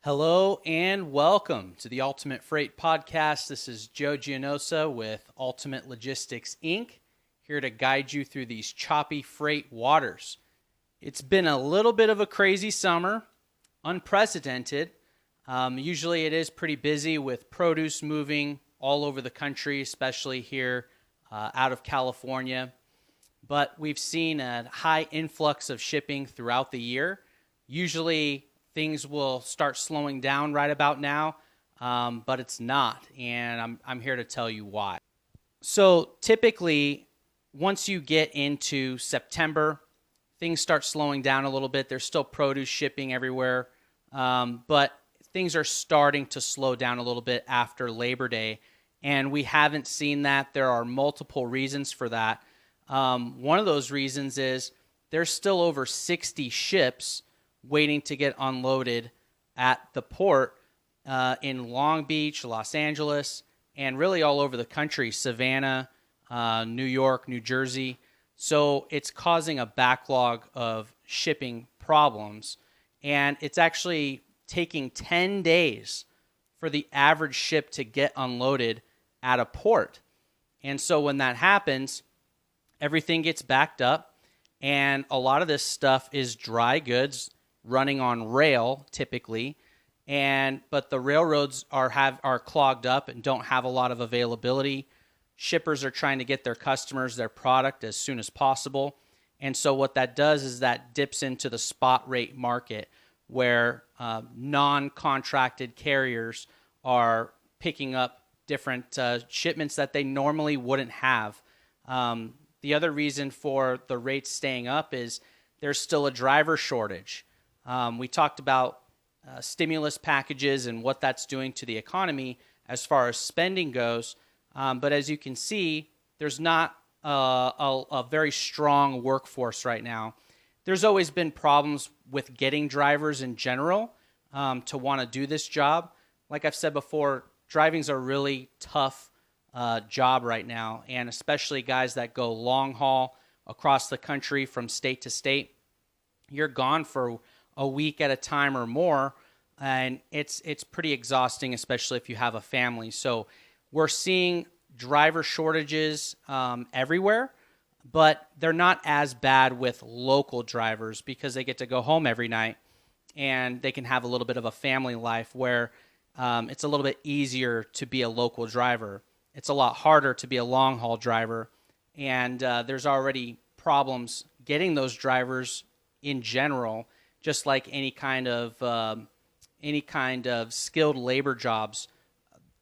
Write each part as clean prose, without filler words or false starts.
Hello and welcome to the Ultimate Freight Podcast. This is Joe Gianosa with Ultimate Logistics, Inc., here to guide you through these choppy freight waters. It's been a little bit of a crazy summer, unprecedented. Usually it is pretty busy with produce moving all over the country, especially here out of California. But we've seen a high influx of shipping throughout the year. Usually things will start slowing down right about now, but it's not, and I'm here to tell you why. So typically, once you get into September, things start slowing down a little bit. There's still produce shipping everywhere, but things are starting to slow down a little bit after Labor Day, and we haven't seen that. There are multiple reasons for that. One of those reasons is there's still over 60 ships waiting to get unloaded at the port in Long Beach, Los Angeles, and really all over the country, Savannah, New York, New Jersey. So it's causing a backlog of shipping problems, and it's actually taking 10 days for the average ship to get unloaded at a port. And so when that happens, everything gets backed up, and a lot of this stuff is dry goods running on rail typically, but the railroads are clogged up and don't have a lot of availability. Shippers are trying to get their customers their product as soon as possible, and so what that does is that dips into the spot rate market where non-contracted carriers are picking up different shipments that they normally wouldn't have. The other reason for the rates staying up is there's still a driver shortage. We talked about stimulus packages and what that's doing to the economy as far as spending goes. But as you can see, there's not a very strong workforce right now. There's always been problems with getting drivers in general to want to do this job. Like I've said before, driving's a really tough job right now, and especially guys that go long haul across the country from state to state. You're gone for a week at a time or more, and it's pretty exhausting, especially if you have a family. So we're seeing driver shortages everywhere, but they're not as bad with local drivers because they get to go home every night and they can have a little bit of a family life where it's a little bit easier to be a local driver. It's a lot harder to be a long haul driver, and there's already problems getting those drivers in general. Just like any kind of skilled labor jobs,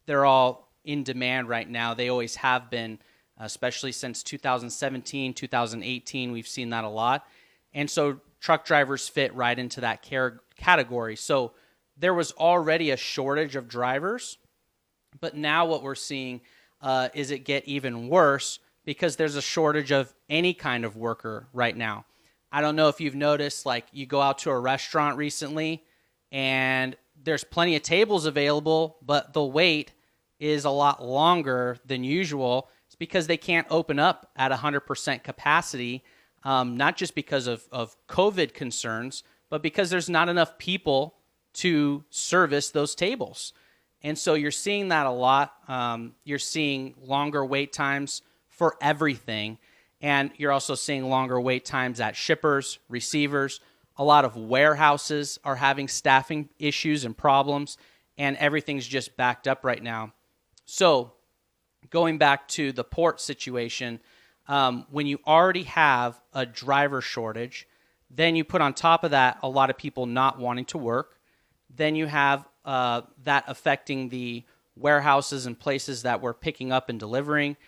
they're all in demand right now. They always have been, especially since 2017, 2018. We've seen that a lot. And so truck drivers fit right into that category. So there was already a shortage of drivers, but now what we're seeing is it get even worse because there's a shortage of any kind of worker right now. I don't know if you've noticed, like you go out to a restaurant recently and there's plenty of tables available, but the wait is a lot longer than usual. It's because they can't open up at 100% capacity, not just because of COVID concerns, but because there's not enough people to service those tables. And so you're seeing that a lot. You're seeing longer wait times for everything. And you're also seeing longer wait times at shippers, receivers. A lot of warehouses are having staffing issues and problems, and everything's just backed up right now. So going back to the port situation, when you already have a driver shortage, then you put on top of that a lot of people not wanting to work. Then you have that affecting the warehouses and places that we're picking up and delivering.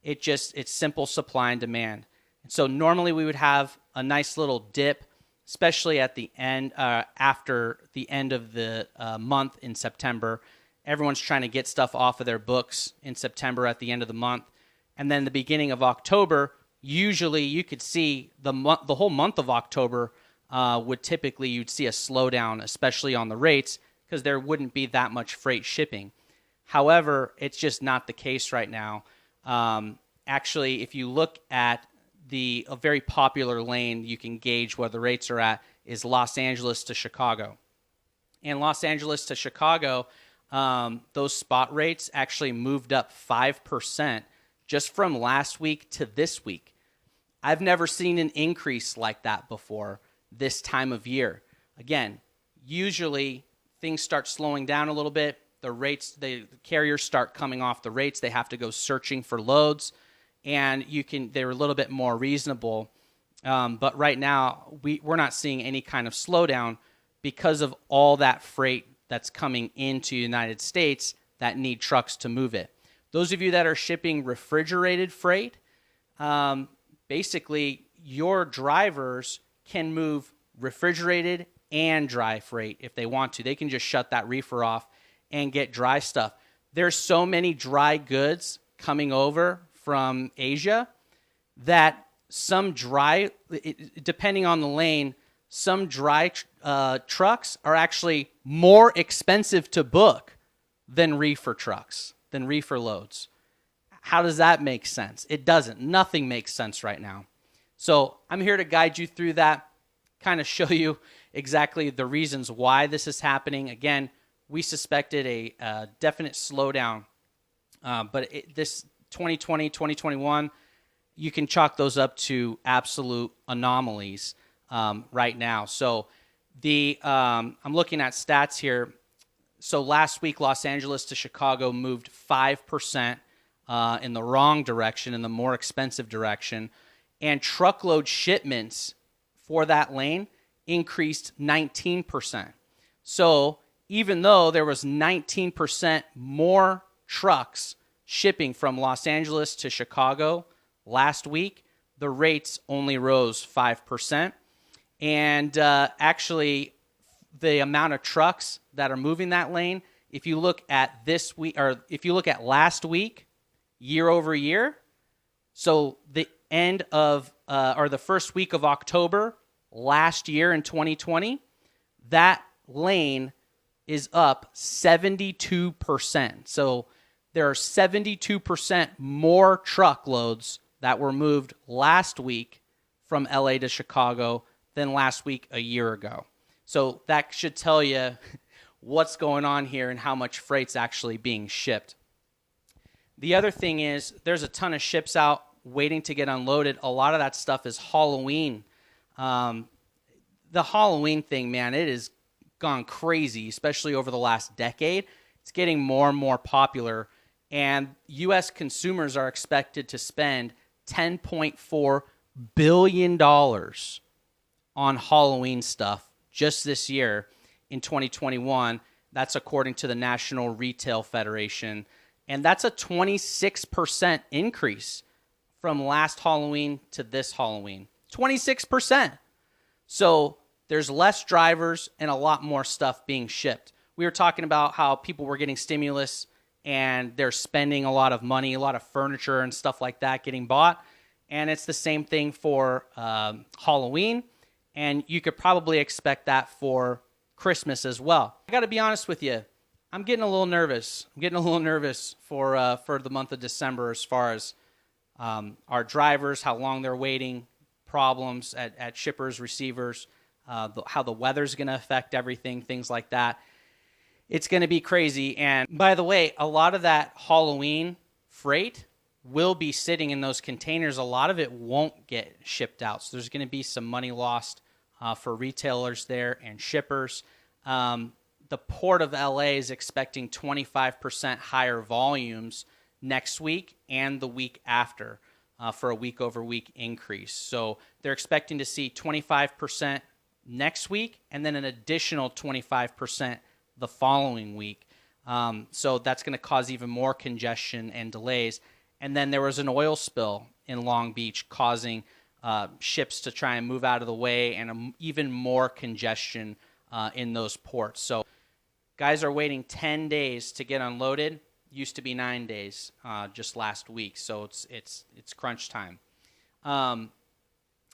It's simple supply and demand. And so normally we would have a nice little dip, especially at the end, after the end of the month in September. Everyone's trying to get stuff off of their books in September at the end of the month. And then the beginning of October, usually you could see the whole month of October you'd see a slowdown, especially on the rates, because there wouldn't be that much freight shipping. However, it's just not the case right now. Actually, if you look at a very popular lane you can gauge where the rates are at is Los Angeles to Chicago. And Los Angeles to Chicago, those spot rates actually moved up 5% just from last week to this week. I've never seen an increase like that before this time of year. Again, usually things start slowing down a little bit. The carriers start coming off the rates. They have to go searching for loads, and they're a little bit more reasonable. But right now, we're not seeing any kind of slowdown because of all that freight that's coming into the United States that need trucks to move it. Those of you that are shipping refrigerated freight, basically your drivers can move refrigerated and dry freight if they want to. They can just shut that reefer off and get dry stuff. There's so many dry goods coming over from Asia that some dry, depending on the lane, some dry trucks are actually more expensive to book than reefer trucks, than reefer loads. How does that make sense? It doesn't. Nothing makes sense right now. So I'm here to guide you through that, kind of show you exactly the reasons why this is happening. Again, we suspected a definite slowdown, but this 2020, 2021, you can chalk those up to absolute anomalies right now. So I'm looking at stats here. So last week, Los Angeles to Chicago moved 5% in the wrong direction, in the more expensive direction, and truckload shipments for that lane increased 19%. So even though there was 19% more trucks shipping from Los Angeles to Chicago last week, the rates only rose 5%. And actually, the amount of trucks that are moving that lane, if you look at this week, or if you look at last week, year over year, so the end of, or the first week of October last year in 2020, that lane is up 72%. So there are 72% more truckloads that were moved last week from LA to Chicago than last week a year ago. So that should tell you what's going on here and how much freight's actually being shipped. The other thing is there's a ton of ships out waiting to get unloaded. A lot of that stuff is Halloween. The Halloween thing, man, it has gone crazy, especially over the last decade. It's getting more and more popular, and U.S. consumers are expected to spend $10.4 billion on Halloween stuff just this year in 2021. That's according to the National Retail Federation, and that's a 26% increase from last Halloween to this Halloween. 26%. So there's less drivers and a lot more stuff being shipped. We were talking about how people were getting stimulus and they're spending a lot of money, a lot of furniture and stuff like that getting bought. And it's the same thing for Halloween. And you could probably expect that for Christmas as well. I got to be honest with you. I'm getting a little nervous. For the month of December as far as our drivers, how long they're waiting, problems at shippers, receivers, how the weather's going to affect everything, things like that. It's going to be crazy. And by the way, a lot of that Halloween freight will be sitting in those containers. A lot of it won't get shipped out. So there's going to be some money lost for retailers there and shippers. The Port of LA is expecting 25% higher volumes next week and the week after for a week-over-week increase. So they're expecting to see 25% next week and then an additional 25% the following week. So that's going to cause even more congestion and delays. And then there was an oil spill in Long Beach causing ships to try and move out of the way and even more congestion in those ports. So guys are waiting 10 days to get unloaded. Used to be 9 days just last week. So it's crunch time. And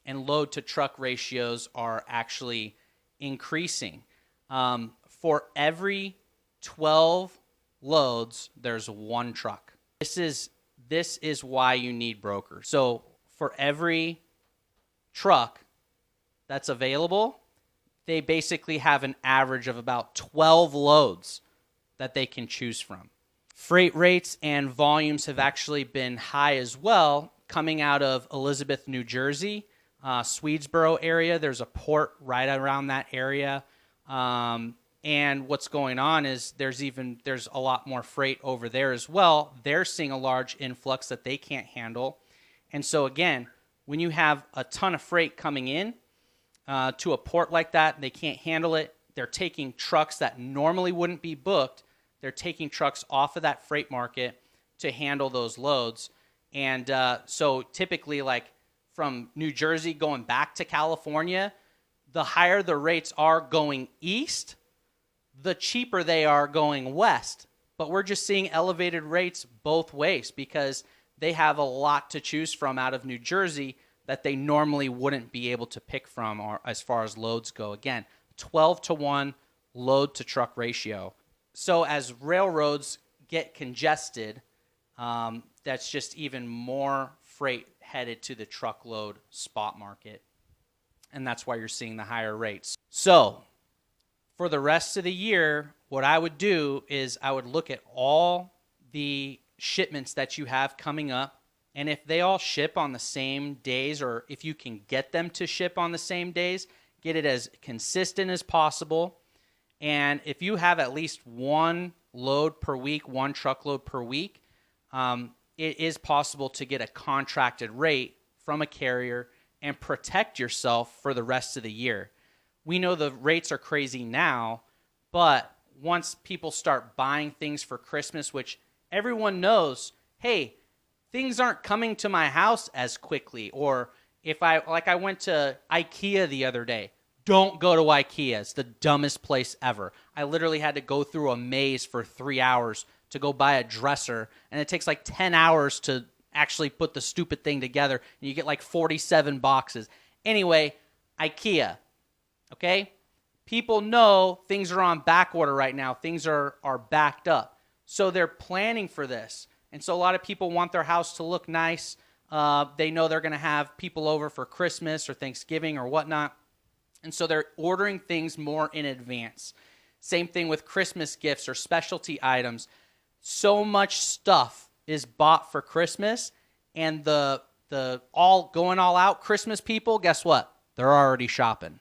load to truck ratios are actually increasing. For every 12 loads, there's one truck. This is why you need brokers. So for every truck that's available, they basically have an average of about 12 loads that they can choose from. Freight rates and volumes have actually been high as well, coming out of Elizabeth, New Jersey, Swedesboro area. There's a port right around that area. And what's going on is there's a lot more freight over there as well. They're seeing a large influx that they can't handle. And so again, when you have a ton of freight coming in to a port like that, they can't handle it. They're taking trucks that normally wouldn't be booked. They're taking trucks off of that freight market to handle those loads. And so typically, like from New Jersey going back to California, the higher the rates are going east, the cheaper they are going west. But we're just seeing elevated rates both ways because they have a lot to choose from out of New Jersey that they normally wouldn't be able to pick from, or as far as loads go. Again, 12-to-1 load to truck ratio. So as railroads get congested, that's just even more freight headed to the truckload spot market. And that's why you're seeing the higher rates. So for the rest of the year, what I would do is I would look at all the shipments that you have coming up. And if they all ship on the same days, or if you can get them to ship on the same days, get it as consistent as possible. And if you have at least one load per week, one truckload per week, it is possible to get a contracted rate from a carrier and protect yourself for the rest of the year. We know the rates are crazy now, but once people start buying things for Christmas, which everyone knows, hey, things aren't coming to my house as quickly. Or if I went to IKEA the other day. Don't go to IKEA. It's the dumbest place ever. I literally had to go through a maze for 3 hours to go buy a dresser, and it takes like 10 hours to actually put the stupid thing together, and you get like 47 boxes. Anyway, IKEA, okay? People know things are on back order right now. Things are backed up. So they're planning for this. And so a lot of people want their house to look nice. They know they're going to have people over for Christmas or Thanksgiving or whatnot. And so they're ordering things more in advance. Same thing with Christmas gifts or specialty items. So much stuff is bought for Christmas, and the all out Christmas people, guess what? They're already shopping.